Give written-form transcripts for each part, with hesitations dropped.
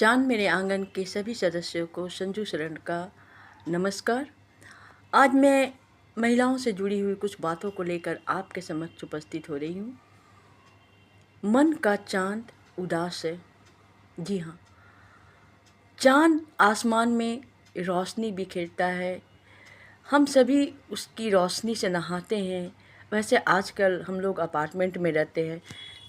चाँद मेरे आंगन के सभी सदस्यों को संजू शरण का नमस्कार। आज मैं महिलाओं से जुड़ी हुई कुछ बातों को लेकर आपके समक्ष उपस्थित हो रही हूँ। मन का चाँद उदास है। जी हाँ, चाँद आसमान में रोशनी बिखेरता है। हम सभी उसकी रोशनी से नहाते हैं। वैसे आजकल हम लोग अपार्टमेंट में रहते हैं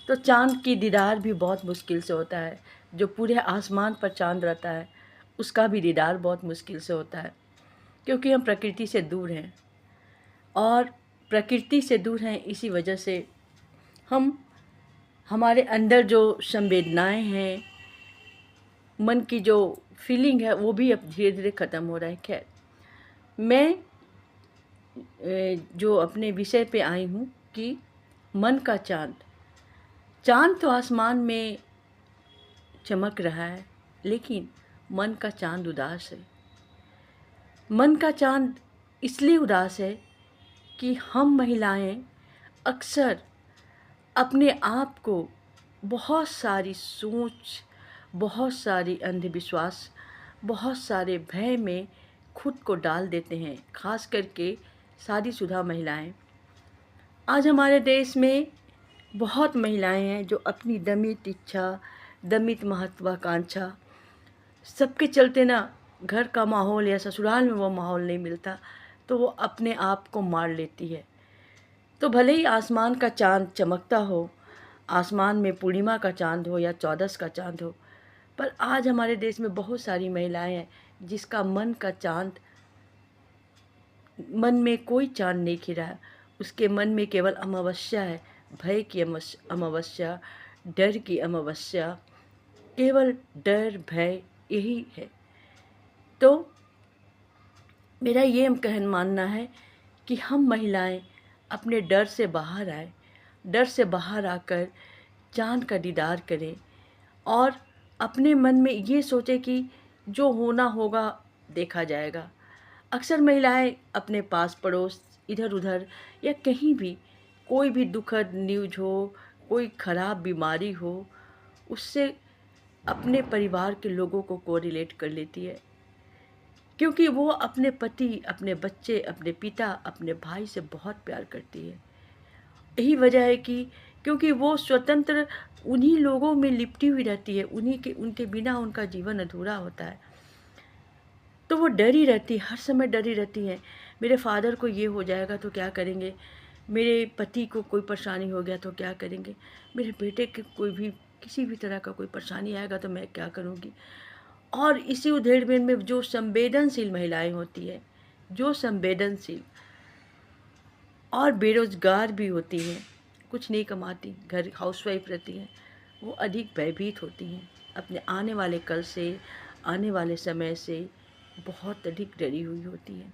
तो चाँद की दीदार भी बहुत मुश्किल से होता है। जो पूरे आसमान पर चाँद रहता है उसका भी दीदार बहुत मुश्किल से होता है, क्योंकि हम प्रकृति से दूर हैं। और प्रकृति से दूर हैं इसी वजह से हम हमारे अंदर जो संवेदनाएं हैं, मन की जो फीलिंग है, वो भी अब धीरे धीरे ख़त्म हो रहा है। खैर, मैं जो अपने विषय पे आई हूँ कि मन का चाँद। चाँद तो आसमान में चमक रहा है, लेकिन मन का चाँद उदास है। मन का चाँद इसलिए उदास है कि हम महिलाएं अक्सर अपने आप को बहुत सारी सोच, बहुत सारी अंधविश्वास, बहुत सारे भय में खुद को डाल देते हैं। खास करके शादीशुदा महिलाएं। आज हमारे देश में बहुत महिलाएं हैं जो अपनी दमित इच्छा, दमित महत्वाकांक्षा सबके चलते ना, घर का माहौल या ससुराल में वो माहौल नहीं मिलता तो वो अपने आप को मार लेती है। तो भले ही आसमान का चाँद चमकता हो, आसमान में पूर्णिमा का चाँद हो या चौदस का चाँद हो, पर आज हमारे देश में बहुत सारी महिलाएं हैं जिसका मन का चाँद, मन में कोई चाँद नहीं खिला है। उसके मन में केवल अमावस्या है, भय की अमावस्या, डर की अमावस्या, केवल डर भय यही है। तो मेरा ये कहन मानना है कि हम महिलाएं अपने डर से बाहर आए, डर से बाहर आकर चाँद का दीदार करें और अपने मन में ये सोचें कि जो होना होगा देखा जाएगा। अक्सर महिलाएं अपने पास पड़ोस, इधर उधर या कहीं भी कोई भी दुखद न्यूज़ हो, कोई ख़राब बीमारी हो, उससे अपने परिवार के लोगों को कोरिलेट कर लेती है, क्योंकि वो अपने पति, अपने बच्चे, अपने पिता, अपने भाई से बहुत प्यार करती है। यही वजह है कि क्योंकि वो स्वतंत्र उन्हीं लोगों में लिपटी हुई रहती है, उनके बिना उनका जीवन अधूरा होता है। तो वो डरी रहती है, हर समय डरी रहती हैं। मेरे फादर को ये हो जाएगा तो क्या करेंगे, मेरे पति को कोई परेशानी हो गया तो क्या करेंगे, मेरे बेटे के कोई भी किसी भी तरह का कोई परेशानी आएगा तो मैं क्या करूँगी। और इसी उधेड़-बुन में जो संवेदनशील महिलाएं होती हैं, जो संवेदनशील और बेरोज़गार भी होती हैं, कुछ नहीं कमाती, घर हाउसवाइफ रहती हैं, वो अधिक भयभीत होती हैं। अपने आने वाले कल से, आने वाले समय से बहुत अधिक डरी हुई होती हैं।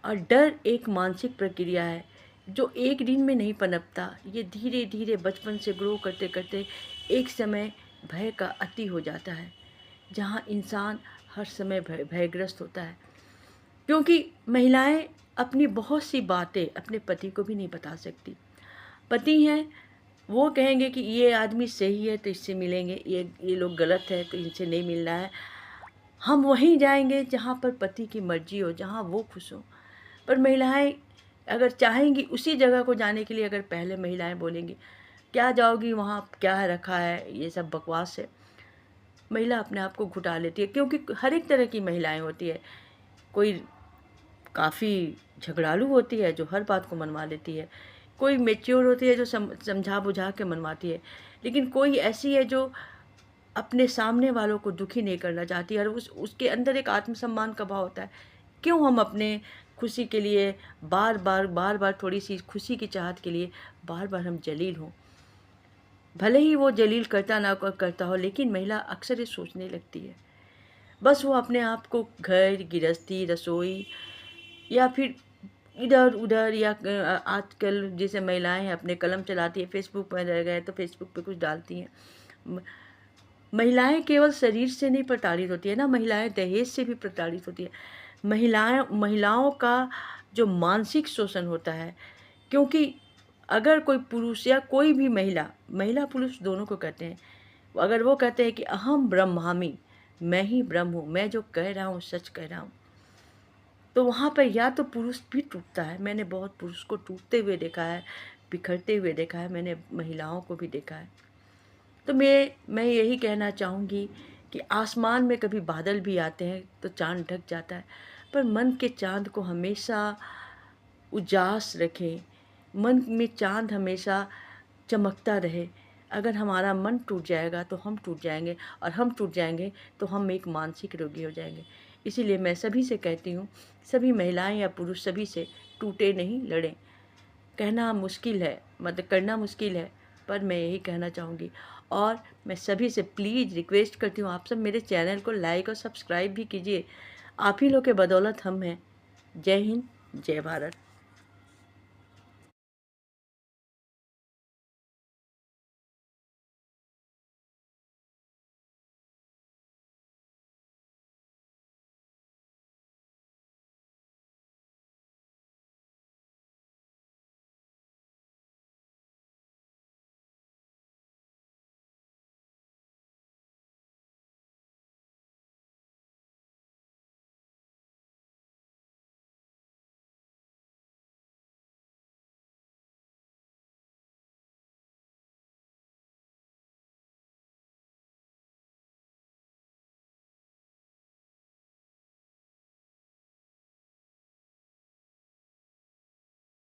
और डर एक मानसिक प्रक्रिया है जो एक दिन में नहीं पनपता। ये धीरे धीरे बचपन से ग्रो करते करते एक समय भय का अति हो जाता है, जहाँ इंसान हर समय भयग्रस्त होता है। क्योंकि महिलाएं अपनी बहुत सी बातें अपने पति को भी नहीं बता सकती। पति हैं, वो कहेंगे कि ये आदमी सही है तो इससे मिलेंगे, ये लोग गलत है तो इनसे नहीं मिलना है। हम वहीं जाएंगे जहाँ पर पति की मर्जी हो, जहाँ वो खुश हो। पर महिलाएं अगर चाहेंगी उसी जगह को जाने के लिए, अगर पहले महिलाएं बोलेंगी क्या जाओगी वहाँ, क्या रखा है, ये सब बकवास है, महिला अपने आप को घुटा लेती है। क्योंकि हर एक तरह की महिलाएं होती है। कोई काफ़ी झगड़ालू होती है जो हर बात को मनवा लेती है, कोई मैच्योर होती है जो समझा बुझा के मनवाती है, लेकिन कोई ऐसी है जो अपने सामने वालों को दुखी नहीं करना चाहती है। और उसके अंदर एक आत्मसम्मान का भाव होता है। क्यों हम अपने खुशी के लिए बार बार थोड़ी सी खुशी की चाहत के लिए बार बार हम जलील हों। भले ही वो जलील करता ना करता हो, लेकिन महिला अक्सर ये सोचने लगती है। बस वो अपने आप को घर गृहस्थी, रसोई या फिर इधर उधर, या आजकल जैसे महिलाएं अपने कलम चलाती है, फेसबुक पर रह गए तो फेसबुक पे कुछ डालती हैं। महिलाएं केवल शरीर से नहीं प्रताड़ित होती है ना, महिलाएं दहेज से भी प्रताड़ित होती है। महिलाओं का जो मानसिक शोषण होता है, क्योंकि अगर कोई पुरुष या कोई भी महिला पुरुष दोनों को कहते हैं, अगर वो कहते हैं कि अहम ब्रह्मामि, मैं ही ब्रह्म हूँ, मैं जो कह रहा हूँ सच कह रहा हूँ, तो वहाँ पर या तो पुरुष भी टूटता है। मैंने बहुत पुरुष को टूटते हुए देखा है, बिखरते हुए देखा है, मैंने महिलाओं को भी देखा है। तो मैं यही कहना चाहूँगी कि आसमान में कभी बादल भी आते हैं तो चाँद ढक जाता है, पर मन के चाँद को हमेशा उजास रखें, मन में चाँद हमेशा चमकता रहे। अगर हमारा मन टूट जाएगा तो हम टूट जाएंगे, और हम टूट जाएंगे तो हम एक मानसिक रोगी हो जाएंगे। इसीलिए मैं सभी से कहती हूँ, सभी महिलाएं या पुरुष सभी से, टूटे नहीं लड़ें। कहना मुश्किल है, मतलब करना मुश्किल है, पर मैं यही कहना चाहूँगी। और मैं सभी से प्लीज़ रिक्वेस्ट करती हूँ, आप सब मेरे चैनल को लाइक और सब्सक्राइब भी कीजिए। आप ही लोग के बदौलत हम हैं। जय हिंद, जय भारत।